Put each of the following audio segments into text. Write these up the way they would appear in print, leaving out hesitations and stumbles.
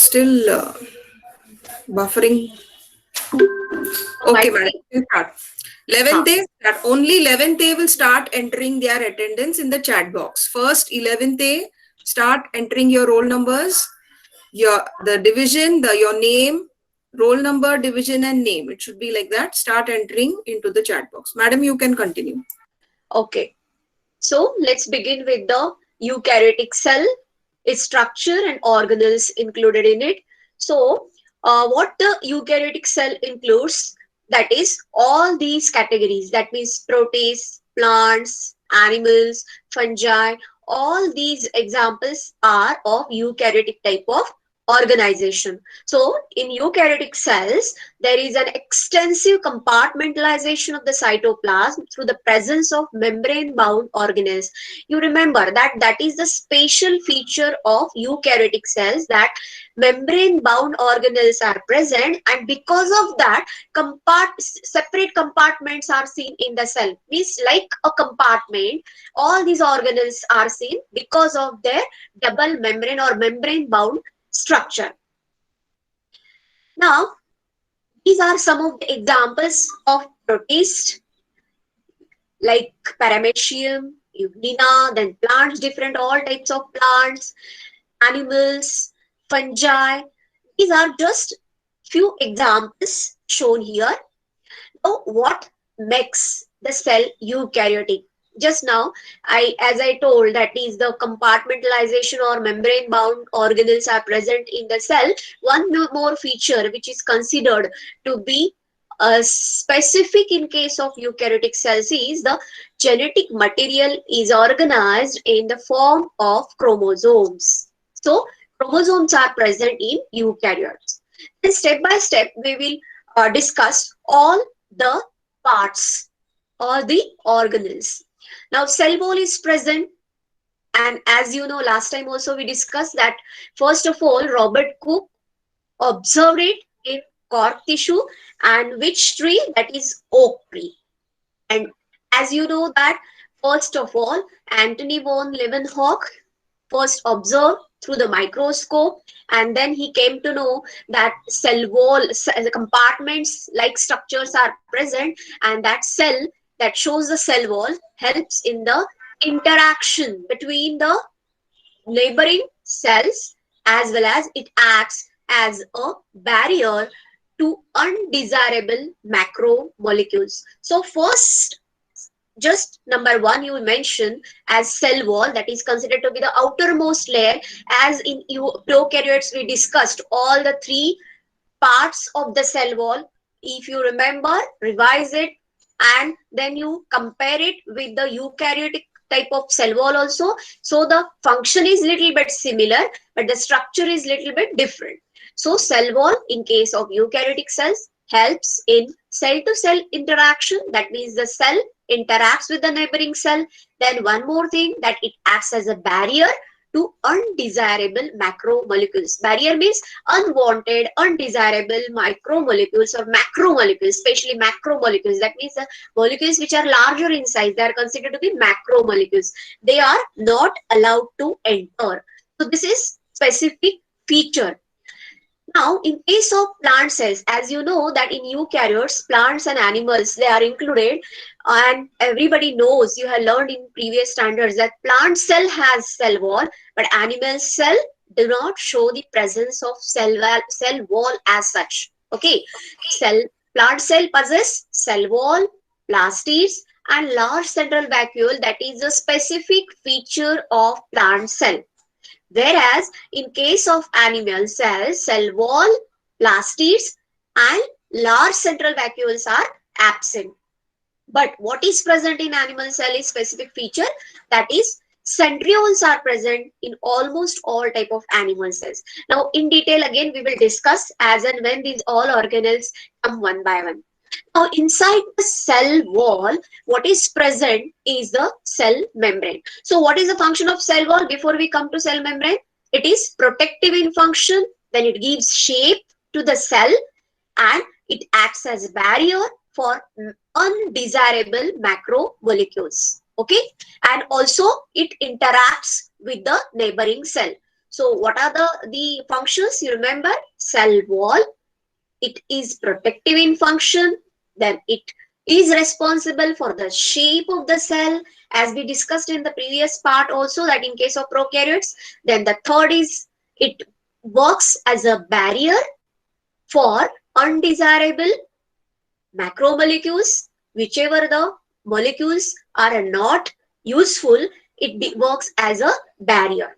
still buffering. Okay, madam. You start. 11th A, start. Only 11th A will start entering their attendance in the chat box. First 11th A, start entering your roll numbers, the division, your name, roll number, division, and name. It should be like that. Start entering into the chat box. Madam, you can continue. Okay, so let's begin with the eukaryotic cell, its structure and organelles included in it. So, what the eukaryotic cell includes, that is all these categories, that means protists, plants, animals, fungi, all these examples are of eukaryotic type of organization. So, in eukaryotic cells, there is an extensive compartmentalization of the cytoplasm through the presence of membrane-bound organelles. You remember that that is the special feature of eukaryotic cells, that membrane-bound organelles are present, and because of that, separate compartments are seen in the cell. Means like a compartment, all these organelles are seen because of their double membrane or membrane-bound structure. Now, these are some of the examples of protists like Paramecium, Euglena, then plants, different all types of plants, animals, fungi. These are just few examples shown here. Now, what makes the cell eukaryotic? Just now, as I told, that is the compartmentalization or membrane-bound organelles are present in the cell. One more feature which is considered to be specific in case of eukaryotic cells is the genetic material is organized in the form of chromosomes. So, chromosomes are present in eukaryotes. Then step by step, we will discuss all the parts or the organelles. Now, cell wall is present, and as you know, last time also we discussed that first of all, Robert Koch observed it in cork tissue, and which tree? That is oak tree. And as you know that first of all, Antony von Leeuwenhoek first observed through the microscope, and then he came to know that cell wall compartments like structures are present, and that cell that shows the cell wall helps in the interaction between the neighboring cells, as well as it acts as a barrier to undesirable macromolecules. So first, just number one you mentioned as cell wall, that is considered to be the outermost layer. As in prokaryotes we discussed all the three parts of the cell wall. If you remember, revise it, and then you compare it with the eukaryotic type of cell wall also. So the function is little bit similar, but the structure is little bit different. So cell wall in case of eukaryotic cells helps in cell to cell interaction, that means the cell interacts with the neighboring cell. Then one more thing, that it acts as a barrier to undesirable macromolecules. Barrier means unwanted, undesirable micromolecules or macromolecules, especially macromolecules. That means the molecules which are larger in size, they are considered to be macromolecules. They are not allowed to enter. So this is specific feature. Now, in case of plant cells, as you know that in eukaryotes, plants and animals, they are included, and everybody knows, you have learned in previous standards that plant cell has cell wall, but animal cell do not show the presence of cell wall as such. Okay, plant cell possess cell wall, plastids, and large central vacuole, that is a specific feature of plant cell. Whereas in case of animal cells, cell wall, plastids, and large central vacuoles are absent. But what is present in animal cell is specific feature, that is centrioles are present in almost all type of animal cells. Now in detail again we will discuss as and when these all organelles come one by one. Now, inside the cell wall, what is present is the cell membrane. So, what is the function of cell wall before we come to cell membrane? It is protective in function, then it gives shape to the cell, and it acts as a barrier for undesirable macromolecules. Okay, and also it interacts with the neighboring cell. So what are the functions? You remember, cell wall, it is protective in function, then it is responsible for the shape of the cell, as we discussed in the previous part also, that in case of prokaryotes. Then the third is it works as a barrier for undesirable macromolecules, whichever the molecules are not useful, it works as a barrier.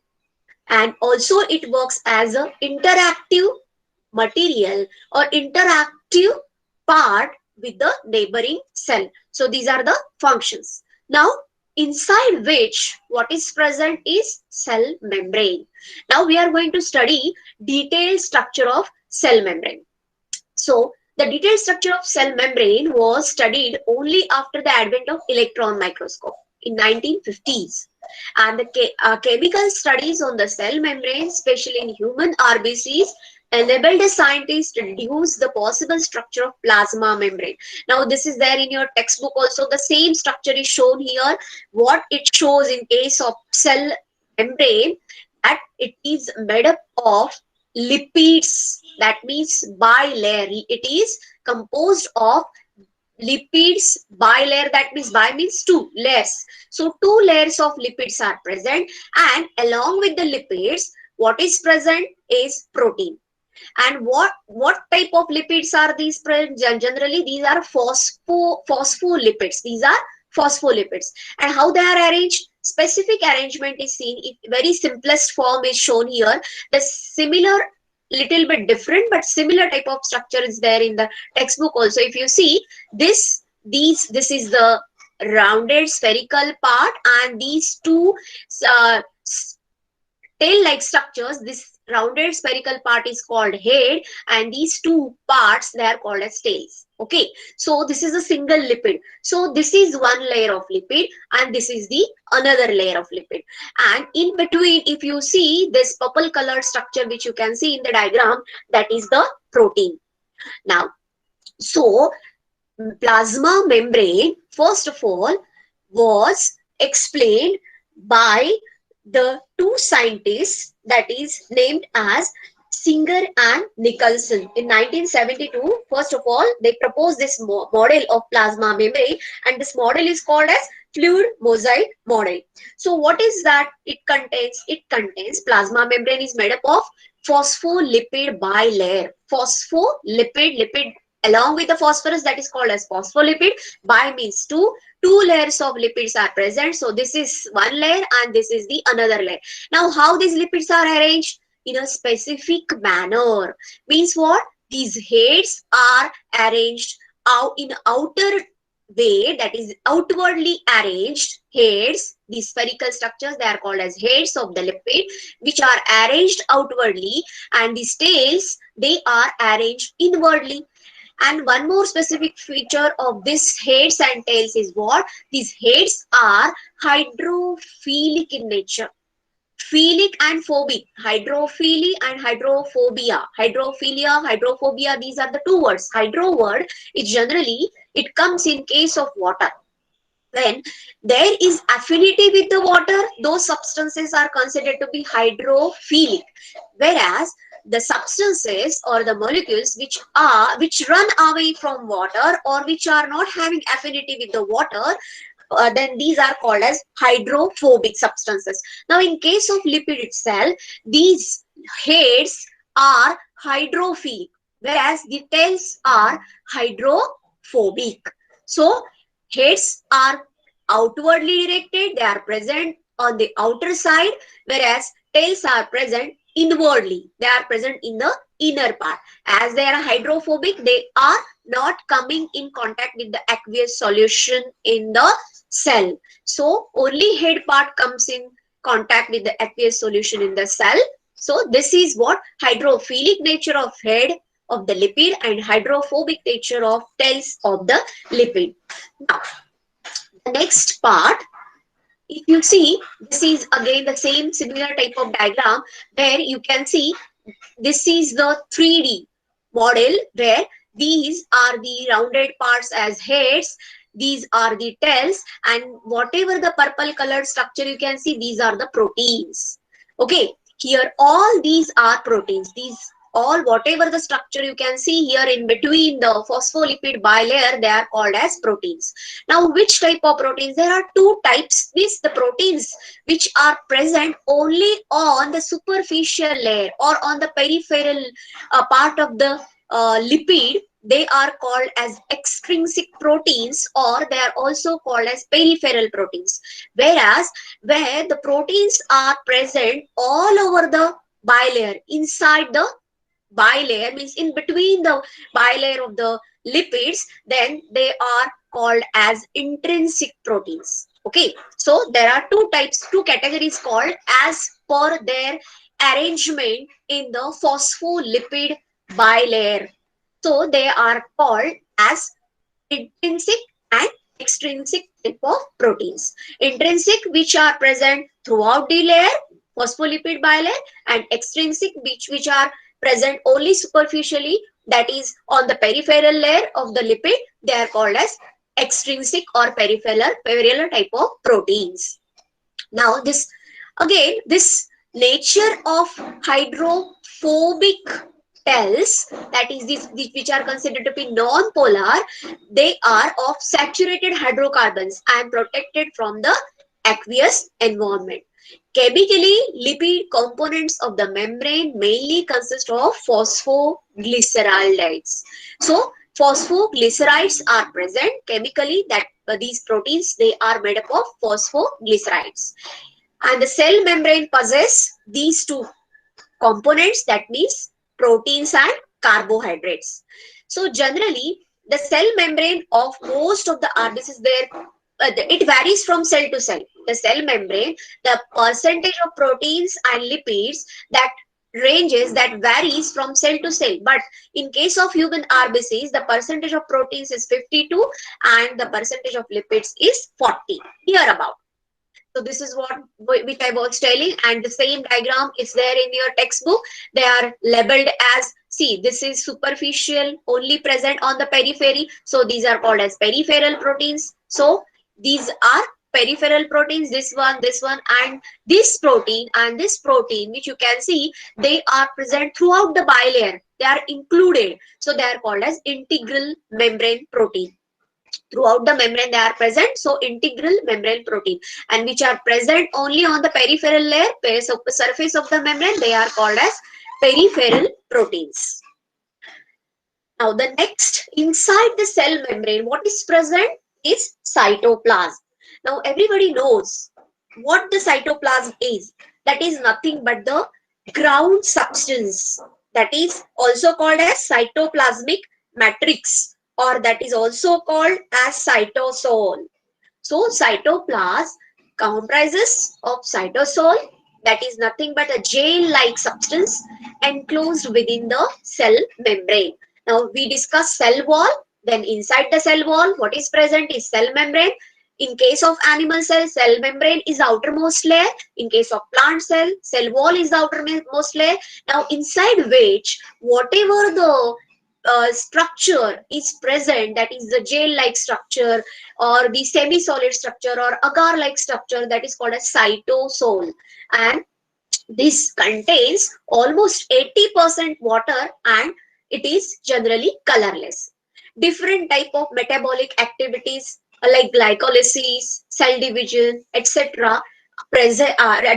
And also it works as a interactive material or interactive part with the neighboring cell. So these are the functions. Now, inside which what is present is cell membrane. Now we are going to study detailed structure of cell membrane. So the detailed structure of cell membrane was studied only after the advent of electron microscope in 1950s. And the chemical studies on the cell membrane, especially in human RBCs, enabled the scientists to deduce the possible structure of plasma membrane. Now this is there in your textbook also. The same structure is shown here. What it shows in case of cell membrane, that it is made up of lipids, that means bilayer. It is composed of lipids bilayer, that means bi means two layers. So two layers of lipids are present, and along with the lipids what is present is protein. And what type of lipids are these? Generally these are phospholipids. These are phospholipids. And how they are arranged? Specific arrangement is seen. Very simplest form is shown here. The similar, little bit different but similar type of structure is there in the textbook also. If you see this is the rounded spherical part, and these two uh, tail-like structures, this rounded spherical part is called head, and these two parts they are called as tails. Okay, so this is a single lipid. So this is one layer of lipid, and this is the another layer of lipid. And in between, if you see this purple colored structure which you can see in the diagram, that is the protein. Now, so plasma membrane, first of all, was explained by the two scientists, that is named as Singer and Nicholson in 1972. First of all, they proposed this model of plasma membrane, and this model is called as fluid mosaic model. So what is that it contains? It contains, plasma membrane is made up of phospholipid bilayer. Lipid along with the phosphorus, that is called as phospholipid. Bi means two layers of lipids are present. So this is one layer and this is the another layer. Now how these lipids are arranged? In a specific manner. Means what? These heads are arranged out in outer way, that is outwardly arranged heads. These spherical structures, they are called as heads of the lipid, which are arranged outwardly, and these tails, they are arranged inwardly. And one more specific feature of this heads and tails is what? These heads are hydrophilic in nature. Philic and phobic. Hydrophily and hydrophobia. Hydrophilia, hydrophobia, these are the two words. Hydro word is generally, it comes in case of water. When there is affinity with the water, those substances are considered to be hydrophilic. Whereas the substances or the molecules which run away from water or which are not having affinity with the water, then these are called as hydrophobic substances. Now in case of lipid itself, these heads are hydrophilic, whereas the tails are hydrophobic. So heads are outwardly directed, they are present on the outer side, whereas tails are present inwardly, they are present in the inner part. As they are hydrophobic, they are not coming in contact with the aqueous solution in the cell. So only head part comes in contact with the aqueous solution in the cell. So this is what hydrophilic nature of head of the lipid and hydrophobic nature of tails of the lipid. Now, the next part, if you see, this is again the same similar type of diagram where you can see this is the 3D model where these are the rounded parts as heads, these are the tails, and whatever the purple colored structure you can see, these are the proteins. Okay, Here, all these are proteins. These all, whatever the structure you can see here in between the phospholipid bilayer, they are called as proteins. Now, which type of proteins? There are two types. These the proteins which are present only on the superficial layer or on the peripheral part of the lipid. They are called as extrinsic proteins, or they are also called as peripheral proteins. Whereas where the proteins are present all over the bilayer, inside the bilayer, means in between the bilayer of the lipids, then they are called as intrinsic proteins. Okay, so there are two types, two categories called as per their arrangement in the phospholipid bilayer. So they are called as intrinsic and extrinsic type of proteins. Intrinsic, which are present throughout the layer, phospholipid bilayer, and extrinsic, which are present only superficially, that is on the peripheral layer of the lipid. They are called as extrinsic or peripheral type of proteins. Now, this nature of hydrophobic tells, that is these which are considered to be non-polar, they are of saturated hydrocarbons and protected from the aqueous environment. Chemically, lipid components of the membrane mainly consist of phosphoglycerides. So, phosphoglycerides are present chemically, that these proteins, they are made up of phosphoglycerides. And the cell membrane possess these two components, that means proteins and carbohydrates. So generally, the cell membrane of most of the RBCs, it varies from cell to cell. The cell membrane, the percentage of proteins and lipids, that ranges, that varies from cell to cell. But in case of human RBCs, the percentage of proteins is 52 and the percentage of lipids is 40, here about. So this is what which I was telling, and the same diagram is there in your textbook. They are labeled as, see, this is superficial, only present on the periphery. So these are called as peripheral proteins. So these are peripheral proteins, this one, and this protein, which you can see, they are present throughout the bilayer. They are included. So they are called as integral membrane protein. Throughout the membrane they are present, so integral membrane protein, and which are present only on the peripheral layer, surface of the membrane, they are called as peripheral proteins. Now the next, inside the cell membrane, what is present is cytoplasm. Now everybody knows what the cytoplasm is. That is nothing but the ground substance, that is also called as cytoplasmic matrix, or that is also called as cytosol. So cytoplasm comprises of cytosol, that is nothing but a gel-like substance enclosed within the cell membrane. Now we discuss cell wall, then inside the cell wall, what is present is cell membrane. In case of animal cell membrane is outermost layer. In case of plant cell wall is the outermost layer. Now inside which, whatever the structure is present, that is the gel-like structure or the semi-solid structure or agar-like structure, that is called a cytosol, and this contains almost 80% water and it is generally colorless. Different type of metabolic activities like glycolysis, cell division, etc.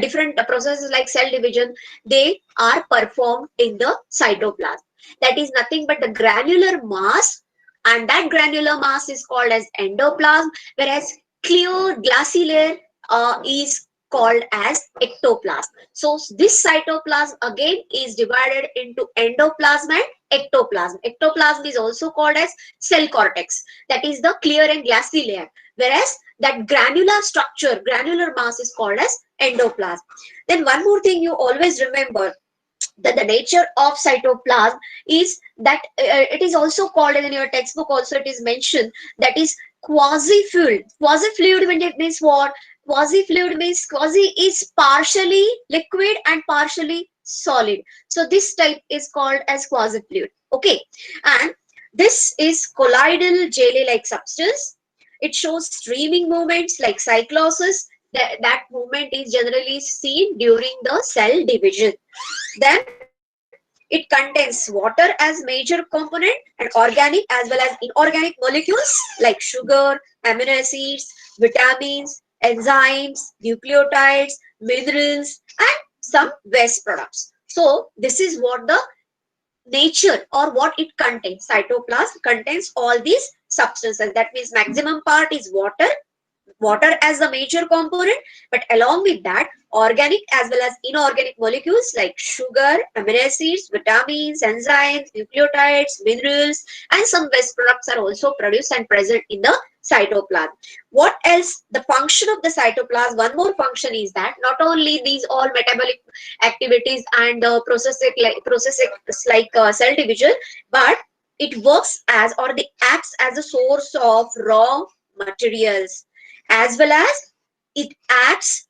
Different processes like cell division, they are performed in the cytoplasm. That is nothing but the granular mass, and that granular mass is called as endoplasm, whereas clear glassy layer is called as ectoplasm. So this cytoplasm again is divided into endoplasm and ectoplasm. Ectoplasm is also called as cell cortex, that is the clear and glassy layer, whereas that granular structure, granular mass is called as endoplasm. Then one more thing you always remember, that the nature of cytoplasm is that it is also called, in your textbook also it is mentioned, that is quasi-fluid. Quasi-fluid means what? Quasi-fluid means quasi is partially liquid and partially solid. So this type is called as quasi-fluid. Okay, and this is colloidal jelly-like substance. It shows streaming movements like cyclosis, that movement is generally seen during the cell division. Then it contains water as major component and organic as well as inorganic molecules like sugar, amino acids, vitamins, enzymes, nucleotides, minerals, and some waste products. So this is what the nature or what it contains. Cytoplasm contains all these substances. That means maximum part is water as the major component, but along with that, organic as well as inorganic molecules like sugar, amino acids, vitamins, enzymes, nucleotides, minerals, and some waste products are also produced and present in the cytoplasm. What else? The function of the cytoplasm, one more function is that not only these all metabolic activities and processes like cell division, but it works as or the acts as a source of raw materials, as well as it acts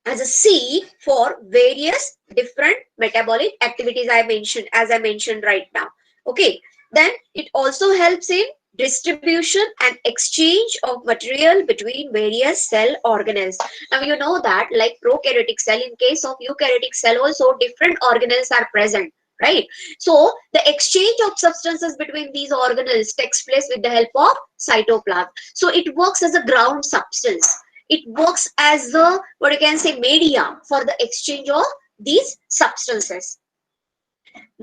as a seed for various different metabolic activities I mentioned right now. Okay, then it also helps in distribution and exchange of material between various cell organelles. Now you know that like prokaryotic cell, in case of eukaryotic cell also different organelles are present, right? So the exchange of substances between these organelles takes place with the help of cytoplasm. So it works as a ground substance. It works as a what you can say media for the exchange of these substances.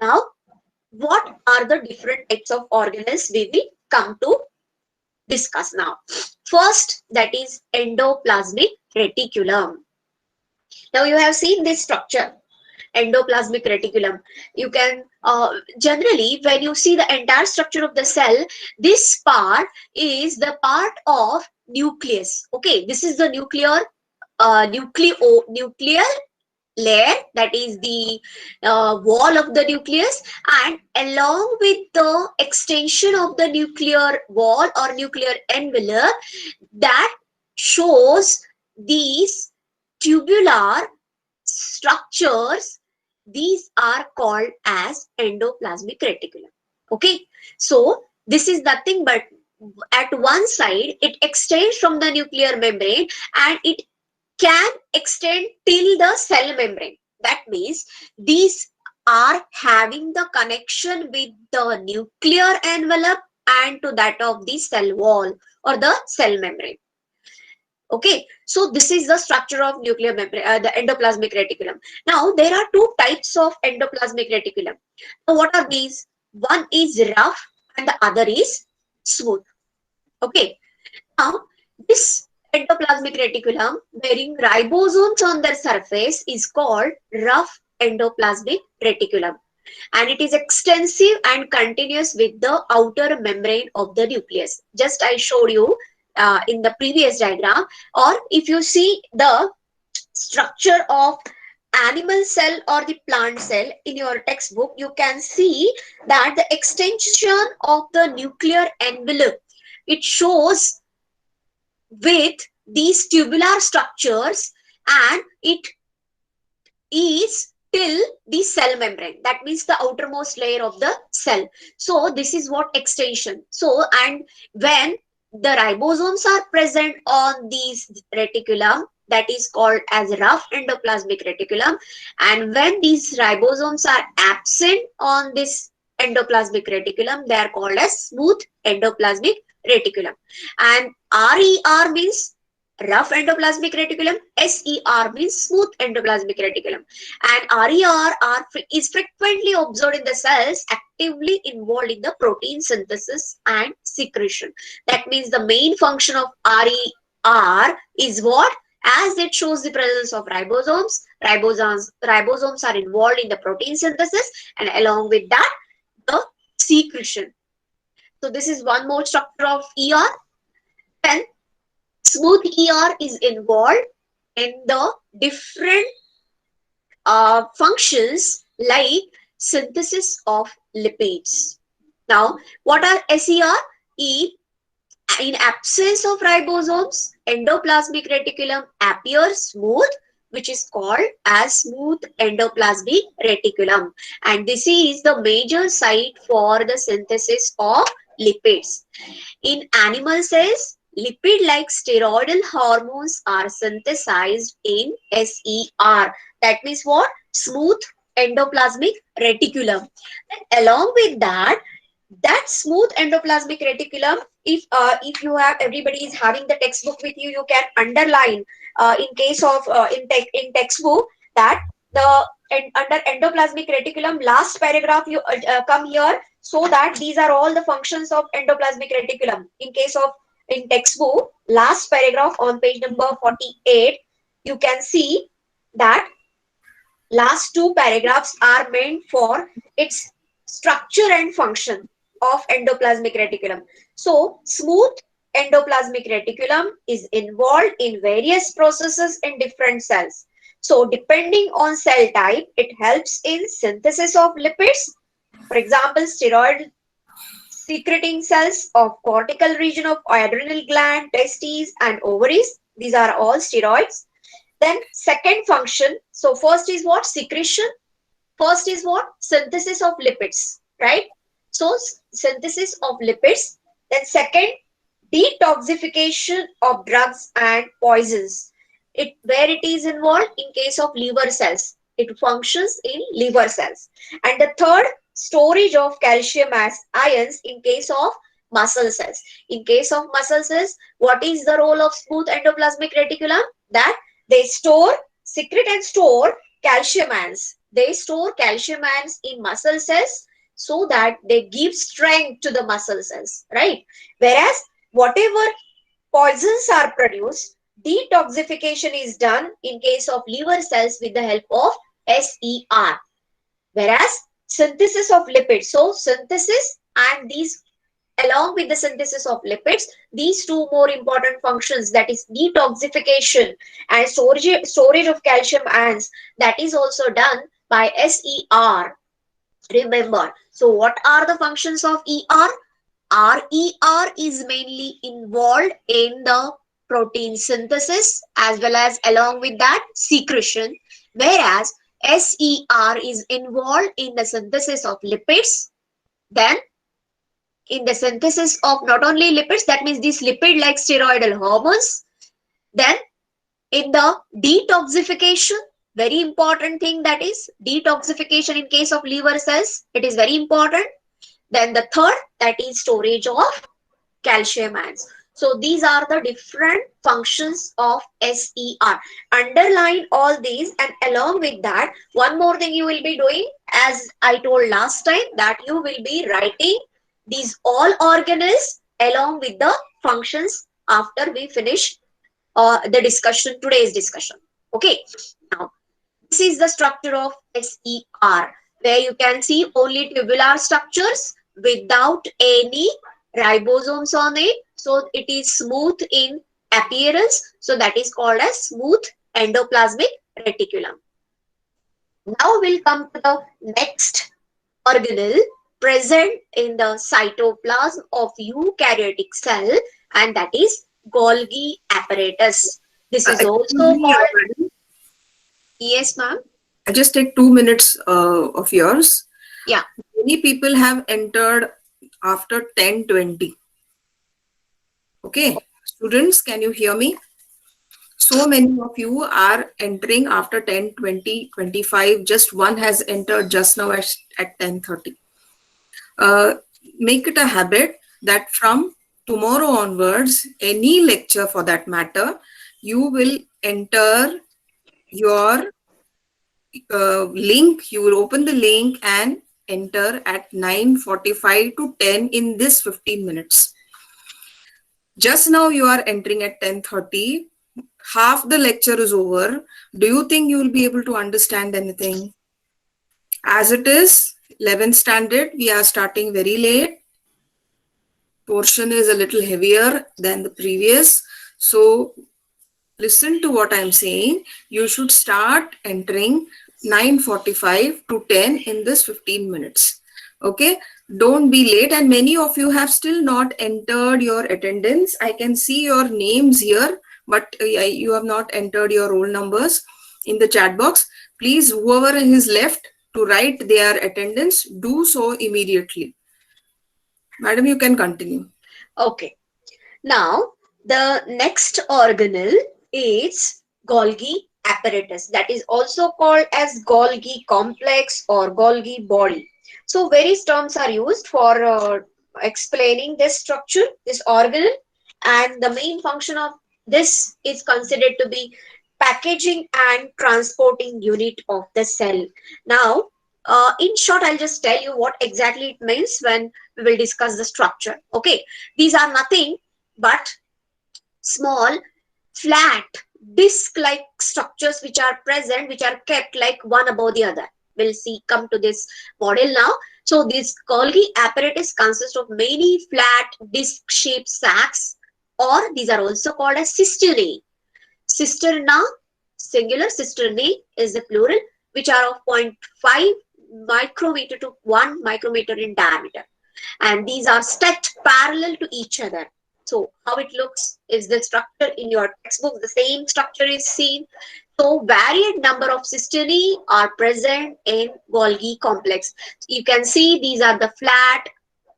Now, what are the different types of organelles we will come to discuss now? First, that is endoplasmic reticulum. Now you have seen this structure, endoplasmic reticulum. You can generally when you see the entire structure of the cell, this part is the part of nucleus. Okay, this is the nuclear nuclear layer, that is the wall of the nucleus, and along with the extension of the nuclear wall or nuclear envelope that shows these tubular structures, these are called as endoplasmic reticulum. Okay, so this is nothing but at one side it extends from the nuclear membrane and it can extend till the cell membrane. That means these are having the connection with the nuclear envelope and to that of the cell wall or the cell membrane. Okay, so this is the structure of nuclear membrane, the endoplasmic reticulum. Now there are two types of endoplasmic reticulum. Now what are these? One is rough and the other is smooth. Okay, now this endoplasmic reticulum bearing ribosomes on their surface is called rough endoplasmic reticulum, and it is extensive and continuous with the outer membrane of the nucleus. Just I showed you in the previous diagram, or if you see the structure of animal cell or the plant cell in your textbook, you can see that the extension of the nuclear envelope, it shows with these tubular structures and it is till the cell membrane, that means the outermost layer of the cell. So this is what extension. So and when the ribosomes are present on these reticulum, that is called as rough endoplasmic reticulum, and when these ribosomes are absent on this endoplasmic reticulum, they are called as smooth endoplasmic reticulum. And RER means rough endoplasmic reticulum, SER means smooth endoplasmic reticulum, and RER is frequently observed in the cells actively involved in the protein synthesis and secretion. That means the main function of RER is what? As it shows the presence of ribosomes, ribosomes are involved in the protein synthesis, and along with that, the secretion. So this is one more structure of ER. Then smooth ER is involved in the different functions like synthesis of lipids. Now, what are SER? In absence of ribosomes, endoplasmic reticulum appears smooth, which is called as smooth endoplasmic reticulum. And this is the major site for the synthesis of lipids. In animal cells, lipid-like steroidal hormones are synthesized in SER. That means what? Smooth endoplasmic reticulum. And along with that, that smooth endoplasmic reticulum, if you have, everybody is having the textbook with you, you can underline in case of in textbook that the under endoplasmic reticulum, last paragraph you come here, so that these are all the functions of endoplasmic reticulum. In case of in textbook, last paragraph on page number 48, you can see that last two paragraphs are meant for its structure and function of endoplasmic reticulum. So, smooth endoplasmic reticulum is involved in various processes in different cells. So, depending on cell type, it helps in synthesis of lipids. For example, steroid secreting cells of cortical region of adrenal gland, testes, and ovaries. These are all steroids. Then second function, so first is what? Secretion. First is what? Synthesis of lipids, right? So synthesis of lipids. Then second, detoxification of drugs and poisons. Where it is involved in case of liver cells. It functions in liver cells. And the third, storage of calcium as ions in case of muscle cells. In case of muscle cells, what is the role of smooth endoplasmic reticulum? That they store, secrete and store calcium ions. They store calcium ions in muscle cells so that they give strength to the muscle cells, right? Whereas whatever poisons are produced, detoxification is done in case of liver cells with the help of SER. Whereas synthesis of lipids, so synthesis and these, along with the synthesis of lipids, these two more important functions, that is detoxification and storage of calcium ions, that is also done by SER. Remember, so what are the functions of ER? RER is mainly involved in the protein synthesis as well as along with that secretion, whereas SER is involved in the synthesis of lipids, then in the synthesis of not only lipids, that means these lipid-like steroidal hormones, then in the detoxification, very important thing, that is detoxification in case of liver cells, it is very important. Then the third, that is storage of calcium ions. So these are the different functions of SER. Underline all these, and along with that, one more thing you will be doing, as I told last time, that you will be writing these all organelles along with the functions after we finish the discussion, today's discussion. Okay, now this is the structure of SER, where you can see only tubular structures without any ribosomes on it. So it is smooth in appearance. So that is called as smooth endoplasmic reticulum. Now we'll come to the next organelle present in the cytoplasm of eukaryotic cell, and that is Golgi apparatus. This is also called... Yes, ma'am. I just take 2 minutes of yours. Yeah. Many people have entered after 10:20. Okay. Students, can you hear me? So many of you are entering after 10:20, 25. Just one has entered just now at 10:30. Make it a habit that from tomorrow onwards, any lecture for that matter, you will enter your link. You will open the link and enter at 9:45 to 10 in this 15 minutes. Just now you are entering at 10:30. Half the lecture is over. Do you think you will be able to understand anything? As it is, 11th standard, we are starting very late. Portion is a little heavier than the previous. So listen to what I'm saying. You should start entering 9:45 to 10 in this 15 minutes. Okay, don't be late. And many of you have still not entered your attendance. I can see your names here, but you have not entered your roll numbers in the chat box. Please, whoever is left to write their attendance, do so immediately. Madam, you can continue. Okay. Now, The next organelle is Golgi apparatus, that is also called as Golgi complex or Golgi body. So various terms are used for explaining this structure, this organelle, and the main function of this is considered to be packaging and transporting unit of the cell. Now, in short, I'll just tell you what exactly it means when we will discuss the structure. Okay, these are nothing but small flat disc-like structures which are present, which are kept like one above the other. We'll see, come to this model now. So this Golgi apparatus consists of many flat disc-shaped sacs, or these are also called as cisternae. Cisterna, singular, cisternae is the plural, which are of 0.5 micrometer to 1 micrometer in diameter, and these are stacked parallel to each other. So how it looks is the structure in your textbook, the same structure is seen. So varied number of cisternae are present in Golgi complex. You can see these are the flat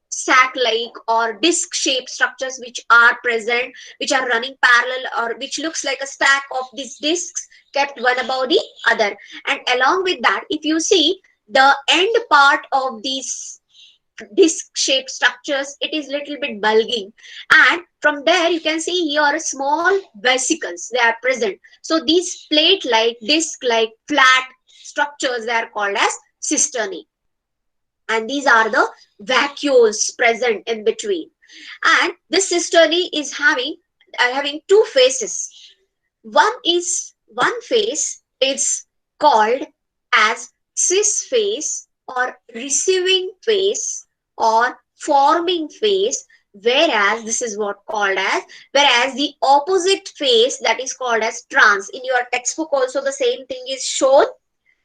sac-like or disc-shaped structures which are present, which are running parallel, or which looks like a stack of these discs kept one above the other. And along with that, if you see the end part of these disc-shaped structures, it is little bit bulging, and from there you can see here small vesicles, they are present. So these plate-like, disc-like, flat structures, they are called as cisternae, and these are the vacuoles present in between. And this cisternae is having two faces. One face is called as cis phase or receiving phase or forming phase, whereas this is what called as, whereas the opposite phase, that is called as trans. In your textbook also the same thing is shown,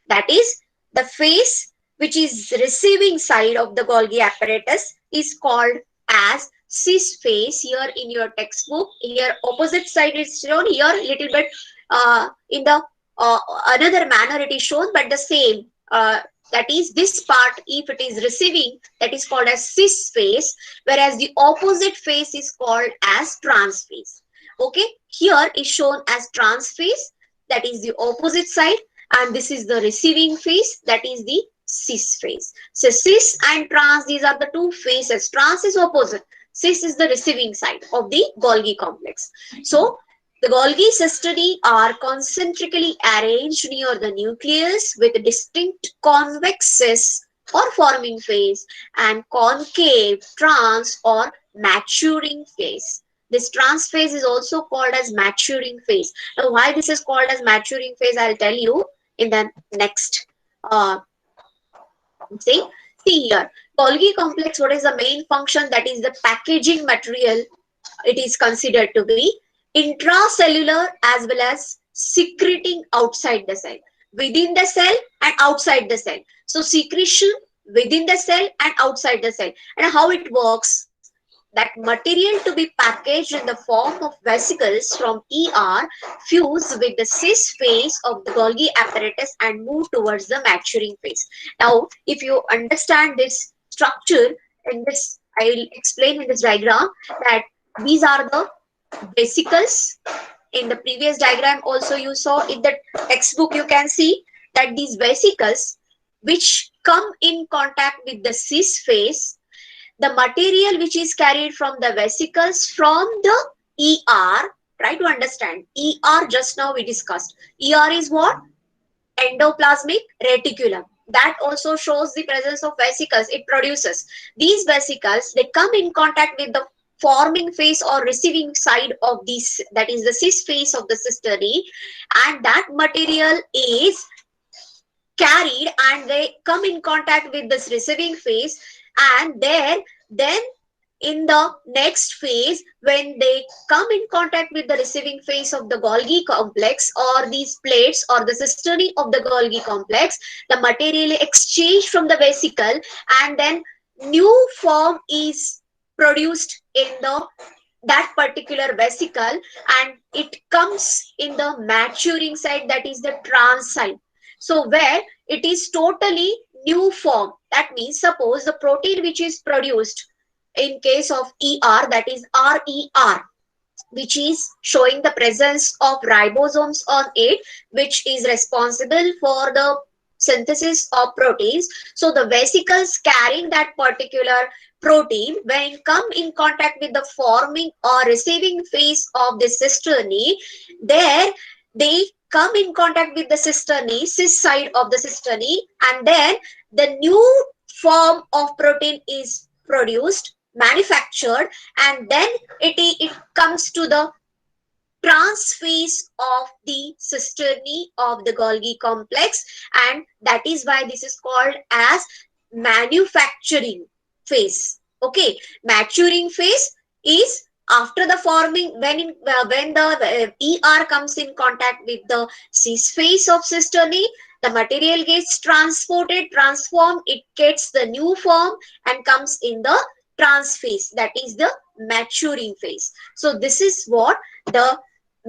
that is the phase which is receiving side of the Golgi apparatus is called as cis phase here in your textbook. Here opposite side is shown, here little bit in the another manner it is shown, but the same, that is this part, if it is receiving, that is called as cis phase, whereas the opposite phase is called as trans phase. Okay, here is shown as trans phase, that is the opposite side, and this is the receiving phase, that is the cis phase. So cis and trans, these are the two phases. Trans is opposite, cis is the receiving side of the Golgi complex. So the Golgi cisternae are concentrically arranged near the nucleus with distinct convex cis or forming phase and concave trans or maturing phase. This trans phase is also called as maturing phase. Now, why this is called as maturing phase, I'll tell you in the next. Uh, see, see here, Golgi complex. What is the main function? That is the packaging material. It is considered to be intracellular as well as secreting outside the cell, within the cell and outside the cell. So secretion within the cell and outside the cell. And how it works, that material to be packaged in the form of vesicles from ER fuse with the cis phase of the Golgi apparatus and move towards the maturing phase. Now, if you understand this structure in this, I will explain in this diagram that these are the vesicles. In the previous diagram also you saw in the textbook, you can see that these vesicles which come in contact with the cis phase, the material which is carried from the vesicles from the ER, try to understand, ER just now we discussed. ER is what? Endoplasmic reticulum. That also shows the presence of vesicles it produces. These vesicles, they come in contact with the forming phase or receiving side of this, that is the cis phase of the cisternae, and that material is carried and they come in contact with this receiving phase, and there then in the next phase, when they come in contact with the receiving phase of the Golgi complex or these plates or the cisternae of the Golgi complex, the material exchanged from the vesicle and then new form is produced in the that particular vesicle, and it comes in the maturing side, that is the trans side. So where it is totally new form, that means suppose the protein which is produced in case of ER, that is RER, which is showing the presence of ribosomes on it, which is responsible for the synthesis of proteins. So the vesicles carrying that particular protein, when come in contact with the forming or receiving phase of the cisternae, there they come in contact with the cisternae, cis side of the cisternae, and then the new form of protein is produced, manufactured, and then it comes to the transphase of the cisternae of the Golgi complex, and that is why this is called as manufacturing phase. Okay, maturing phase is after the forming, when the ER comes in contact with the cis phase of cisternae, the material gets transported, transformed, it gets the new form and comes in the trans phase, that is the maturing phase. So this is what the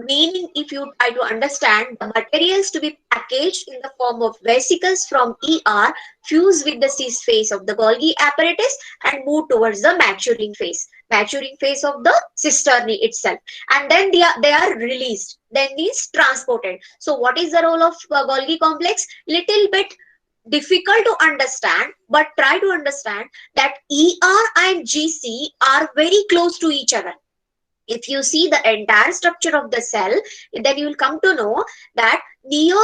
meaning. If you try to understand, the materials to be packaged in the form of vesicles from ER fuse with the cis phase of the Golgi apparatus and move towards the maturing phase of the cisternae itself, and then they are released, then is transported. So what is the role of Golgi complex? Little bit difficult to understand, but try to understand that ER and GC are very close to each other. If you see the entire structure of the cell, then you will come to know that near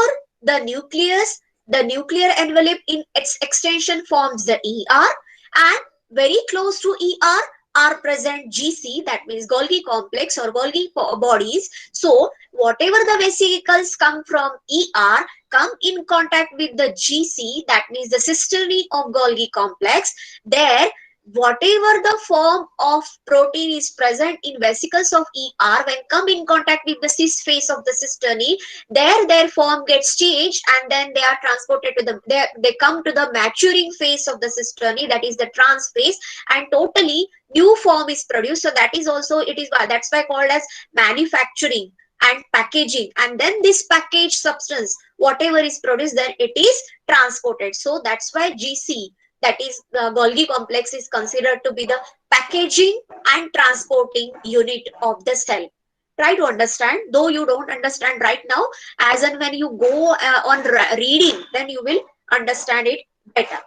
the nucleus, the nuclear envelope in its extension forms the ER, and very close to ER are present GC, that means Golgi complex or Golgi bodies. So whatever the vesicles come from ER come in contact with the GC, that means the cisternae of Golgi complex, there whatever the form of protein is present in vesicles of ER, when come in contact with the cis phase of the cisternae, their form gets changed, and then they are transported to the, they come to the maturing phase of the cisternae, that is the trans phase, and totally new form is produced. So that is also, it is why, that's why called as manufacturing and packaging, and then this packaged substance whatever is produced, then it is transported. So that's why GC, that is the Golgi complex, is considered to be the packaging and transporting unit of the cell. Try to understand, though you don't understand right now, as and when you go on reading, then you will understand it better.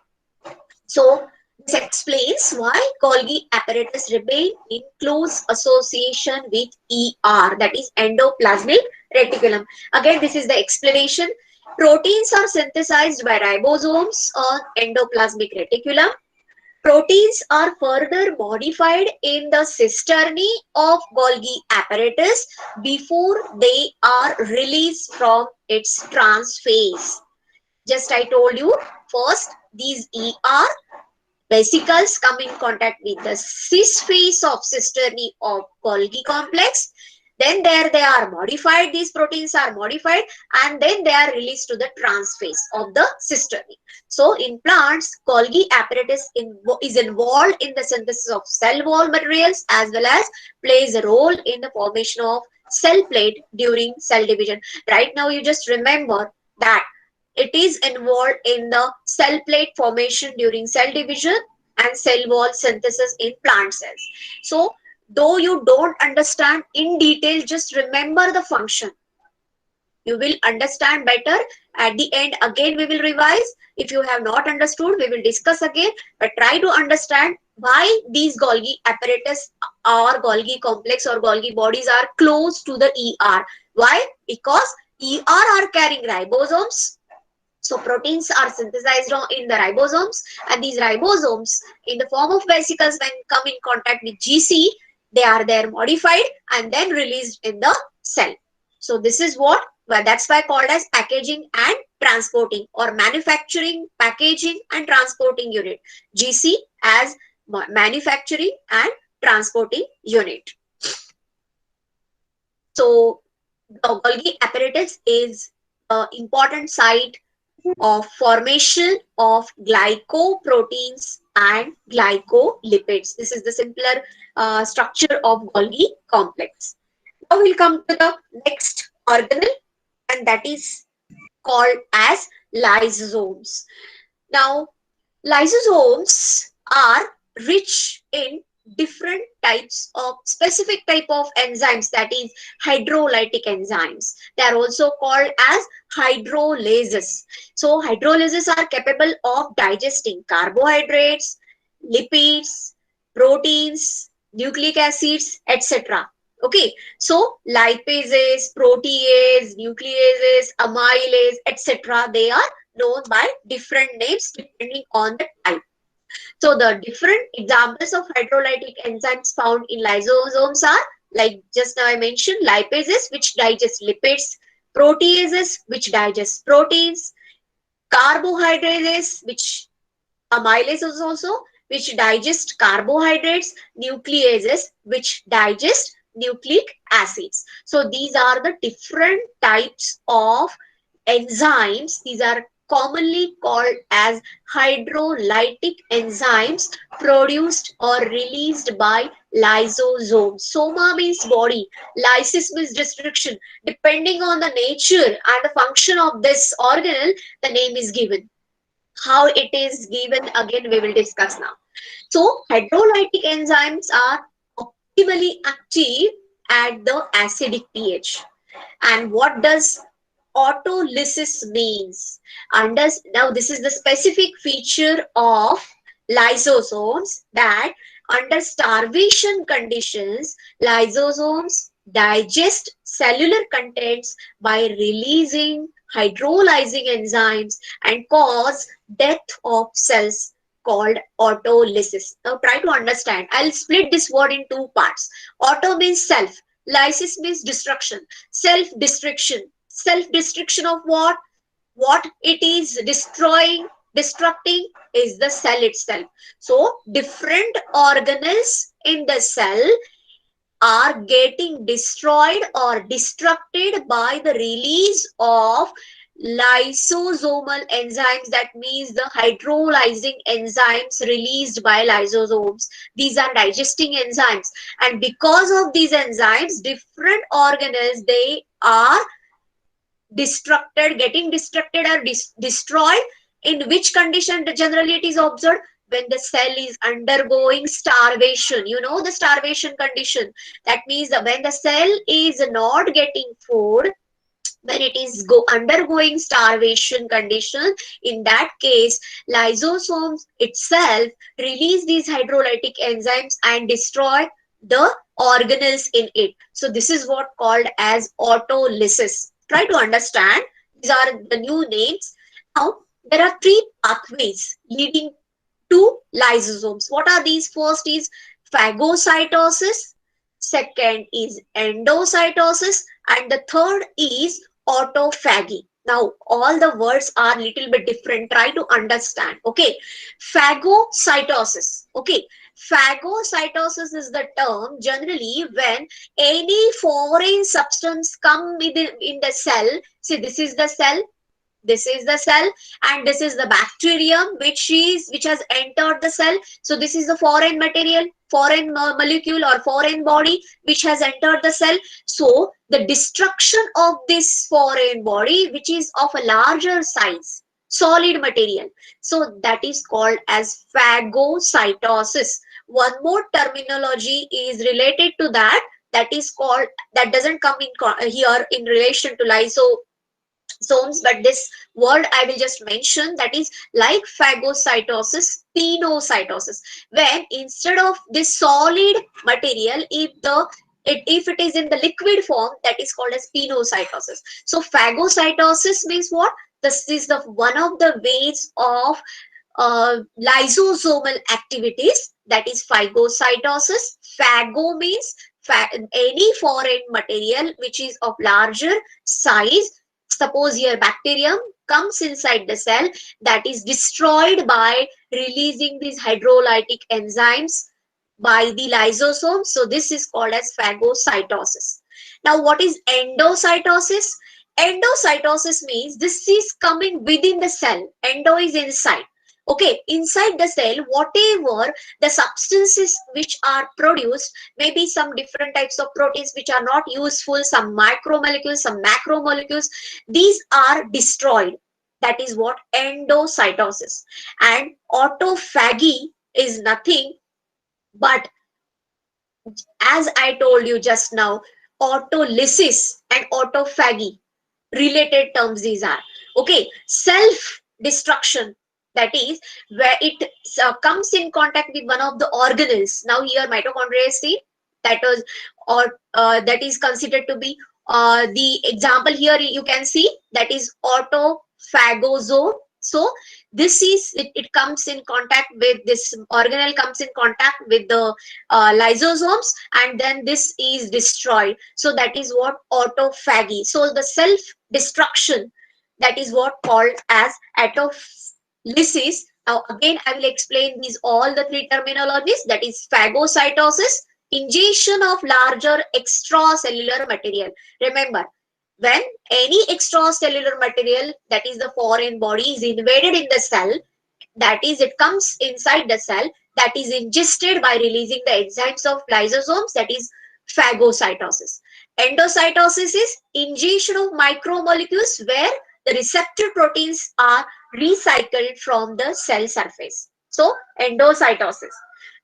So this explains why Golgi apparatus remain in close association with ER, that is endoplasmic reticulum. Again, this is the explanation. Proteins are synthesized by ribosomes on endoplasmic reticulum. Proteins are further modified in the cisternae of Golgi apparatus before they are released from its trans phase. Just I told you, first these ER vesicles come in contact with the cis phase of cisternae of Golgi complex. Then there they are modified, these proteins are modified, and then they are released to the trans phase of the cisternae. So in plants, Golgi apparatus is involved in the synthesis of cell wall materials, as well as plays a role in the formation of cell plate during cell division. Right now you just remember that it is involved in the cell plate formation during cell division and cell wall synthesis in plant cells. So though you don't understand in detail, just remember the function. You will understand better. At the end, again we will revise. If you have not understood, we will discuss again. But try to understand why these Golgi apparatus or Golgi complex or Golgi bodies are close to the ER. Why? Because ER are carrying ribosomes. So proteins are synthesized in the ribosomes, and these ribosomes in the form of vesicles, when come in contact with GC, they are there modified and then released in the cell. So this is what, well, that's why called as packaging and transporting, or manufacturing, packaging and transporting unit. GC as manufacturing and transporting unit. So the Golgi apparatus is an important site of formation of glycoproteins and glycolipids. This is the simpler structure of Golgi complex. Now we'll come to the next organelle, and that is called as lysosomes. Now lysosomes are rich in different types of specific type of enzymes, that is hydrolytic enzymes. They are also called as hydrolases. So hydrolases are capable of digesting carbohydrates, lipids, proteins, nucleic acids, etc. Okay, so lipases, proteases, nucleases, amylase, etc. they are known by different names depending on the type. So the different examples of hydrolytic enzymes found in lysosomes are, like just now I mentioned, lipases which digest lipids, proteases which digest proteins, carbohydrates which amylases also which digest carbohydrates, nucleases which digest nucleic acids. So these are the different types of enzymes. These are commonly called as hydrolytic enzymes produced or released by lysosomes. Soma means body, lysis means destruction. Depending on the nature and the function of this organelle, the name is given. How it is given again we will discuss now. So hydrolytic enzymes are optimally active at the acidic pH. And what does autolysis means? Now this is the specific feature of lysosomes that under starvation conditions, lysosomes digest cellular contents by releasing hydrolyzing enzymes and cause death of cells called autolysis. Now try to understand. I'll split this word in two parts. Auto means self. Lysis means destruction. Self-destruction. Self-destruction of what? What it is destroying, destructing is the cell itself. So different organelles in the cell are getting destroyed or destructed by the release of lysosomal enzymes. That means the hydrolyzing enzymes released by lysosomes. These are digesting enzymes, and because of these enzymes, different organelles, they are getting destructed or destroyed. In which condition generally it is observed? When the cell is undergoing starvation. You know the starvation condition. That means that when the cell is not getting food, when it is undergoing starvation condition, in that case lysosomes itself release these hydrolytic enzymes and destroy the organelles in it. So this is what called as autolysis. Try to understand. These are the new names. Now there are three pathways leading to lysosomes. What are these? First is phagocytosis, second is endocytosis, and the third is autophagy. Now all the words are little bit different. Try to understand. Okay, phagocytosis. Okay, phagocytosis is the term generally when any foreign substance come in the cell. See, this is the cell, this is the cell, and this is the bacterium which has entered the cell. So this is the foreign material, foreign molecule or foreign body which has entered the cell. So the destruction of this foreign body which is of a larger size, solid material, so that is called as phagocytosis. One more terminology is related to that, that is called, that doesn't come in here in relation to lysosomes, but this word I will just mention, that is like phagocytosis, pinocytosis. When instead of this solid material, if it is in the liquid form, that is called as pinocytosis. So phagocytosis means what? This is the one of the ways of lysosomal activities, that is phagocytosis. Phago means any foreign material which is of larger size. Suppose your bacterium comes inside the cell, that is destroyed by releasing these hydrolytic enzymes by the lysosome. So this is called as phagocytosis. Now what is endocytosis? Endocytosis means this is coming within the cell. Endo is inside. Okay, inside the cell, whatever the substances which are produced, maybe some different types of proteins which are not useful, some micromolecules, some macromolecules, these are destroyed. That is what endocytosis. And autophagy is nothing but as I told you just now, autolysis and autophagy, related terms these are. Okay, self destruction, that is where it comes in contact with one of the organelles. Now here mitochondria is seen, that was, or that is considered to be the example here you can see, that is autophagosome. So this is it comes in contact with this organelle, comes in contact with the lysosomes, and then this is destroyed. So that is what autophagy. So the self destruction, that is what called as autolysis. Now again I will explain these all the three terminologies, that is phagocytosis, ingestion of larger extracellular material. Remember, when any extracellular material, that is the foreign body, is invaded in the cell, that is it comes inside the cell, that is ingested by releasing the enzymes of lysosomes, that is phagocytosis. Endocytosis is ingestion of micromolecules where the receptor proteins are recycled from the cell surface. So endocytosis.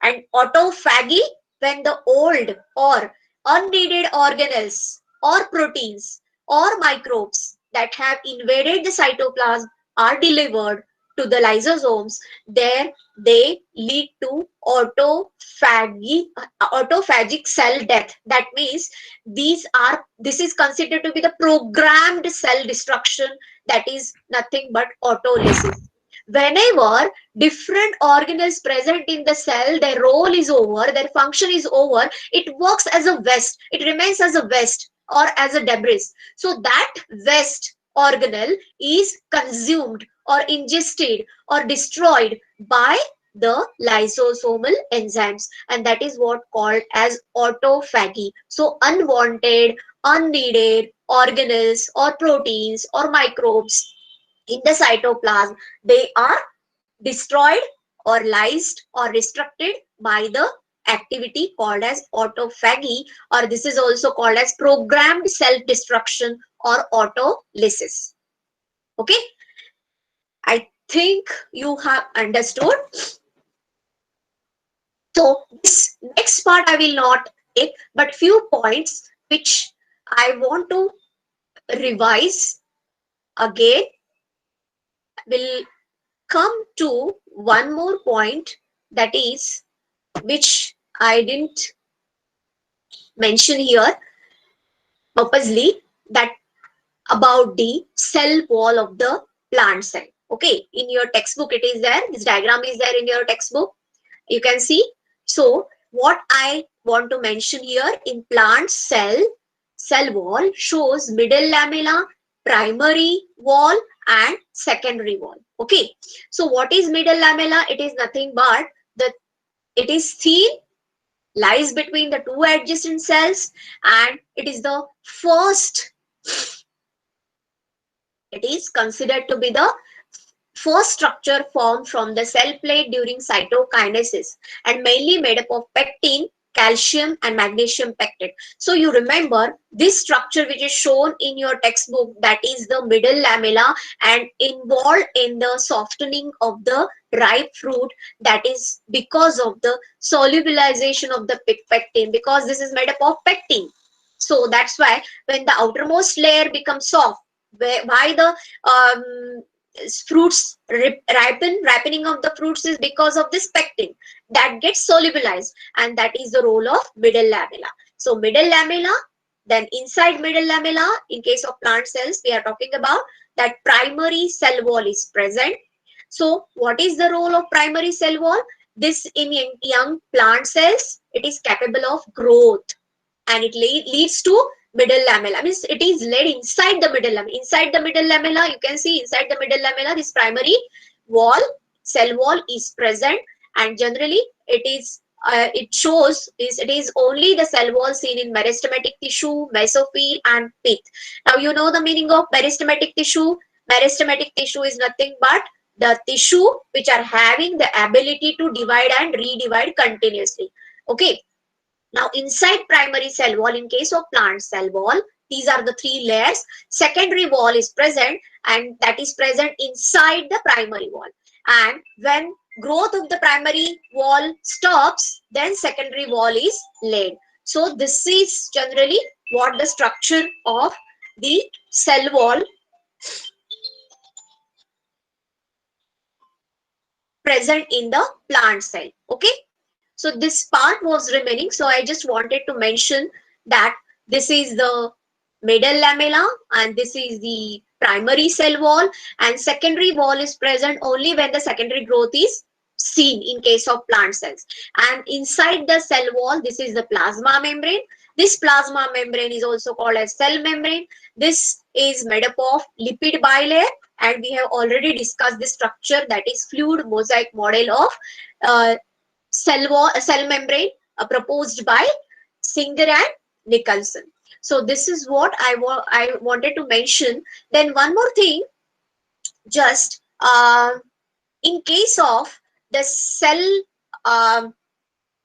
And autophagy, when the old or unneeded organelles or proteins or microbes that have invaded the cytoplasm are delivered to the lysosomes, there they lead to autophagic cell death. That means this is considered to be the programmed cell destruction, that is nothing but autolysis. Whenever different organelles present in the cell, their role is over, their function is over, it works as a waste, it remains as a waste or as a debris. So that waste organelle is consumed or ingested or destroyed by the lysosomal enzymes, and that is what called as autophagy. So unwanted, unneeded organelles or proteins or microbes in the cytoplasm, they are destroyed or lysed or restricted by the activity called as autophagy, or this is also called as programmed self-destruction or autolysis. Okay, I think you have understood. So this next part I will not take, but few points which I want to revise again. Will come to one more point, that is which I didn't mention here purposely, that about the cell wall of the plant cell. Okay, in your textbook it is there, this diagram is there in your textbook, you can see. So what I want to mention here, in plant cell wall shows middle lamella, primary wall and secondary wall. Okay, so what is middle lamella? It is nothing but it is thin, lies between the two adjacent cells, and it is the first, it is considered to be the first structure formed from the cell plate during cytokinesis, and mainly made up of pectin, calcium and magnesium pectate. So you remember this structure which is shown in your textbook, that is the middle lamella and involved in the softening of the ripe fruit, that is because of the solubilization of the pectin, because this is made up of pectin. So that's why when the outermost layer becomes soft, why the fruits ripening of the fruits is because of this pectin that gets solubilized, and that is the role of middle lamella. So middle lamella, then inside middle lamella, in case of plant cells we are talking about, that primary cell wall is present. So what is the role of primary cell wall? This in young plant cells, it is capable of growth, and it leads to middle lamella, means it is laid inside the middle lamella. Inside the middle lamella, you can see inside the middle lamella this primary wall, cell wall is present, and generally it is it shows is it is only the cell wall seen in meristematic tissue, mesophyll and pith. Now you know the meaning of meristematic tissue. Meristematic tissue is nothing but the tissue which are having the ability to divide and redivide continuously. Okay, now inside primary cell wall, in case of plant cell wall, these are the three layers. Secondary wall is present, and that is present inside the primary wall. And when growth of the primary wall stops, then secondary wall is laid. So this is generally what the structure of the cell wall present in the plant cell. Okay, so this part was remaining, so I just wanted to mention that this is the middle lamella and this is the primary cell wall, and secondary wall is present only when the secondary growth is seen in case of plant cells. And inside the cell wall, this is the plasma membrane. This plasma membrane is also called as cell membrane. This is made up of lipid bilayer, and we have already discussed the structure, that is fluid mosaic model of cell membrane proposed by Singer and Nicholson. So this is what I wanted to mention. Then one more thing, just in case of the cell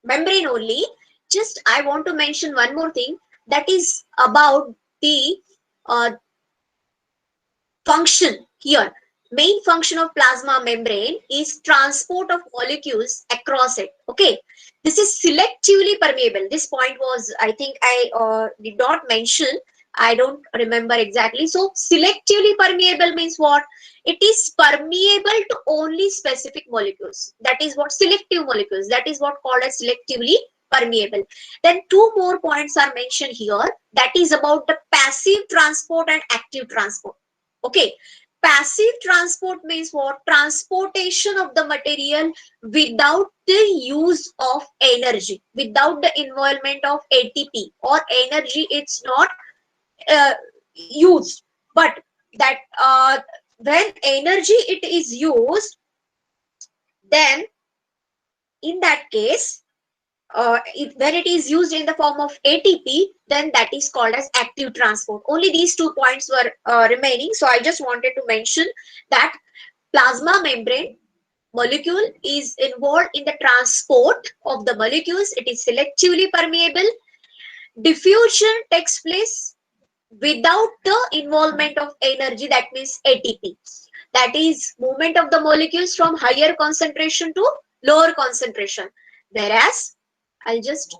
membrane only, just I want to mention one more thing, that is about the uh, function here. Main function of plasma membrane is transport of molecules across it. Okay, this is selectively permeable. This point was, I think I did not mention, I don't remember exactly. So selectively permeable means what? It is permeable to only specific molecules. That is what selective molecules, that is what called as selectively permeable. Then two more points are mentioned here, that is about the passive transport and active transport. Okay, passive transport means what? Transportation of the material without the use of energy, without the involvement of ATP or energy. It's not used, but that when energy it is used, then in that case, when it is used in the form of ATP, then that is called as active transport. Only these 2 points were remaining. So I just wanted to mention that plasma membrane molecule is involved in the transport of the molecules. It is selectively permeable. Diffusion takes place without the involvement of energy, that means ATP. That is movement of the molecules from higher concentration to lower concentration. Whereas I'll just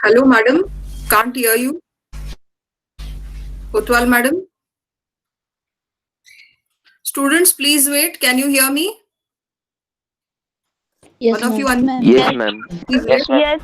Hello, madam. Can't hear you. Kotwal, madam. Students, please wait. Can you hear me? Yes, One of you ma'am. unmute. Yes, ma'am. Please wait. Yes,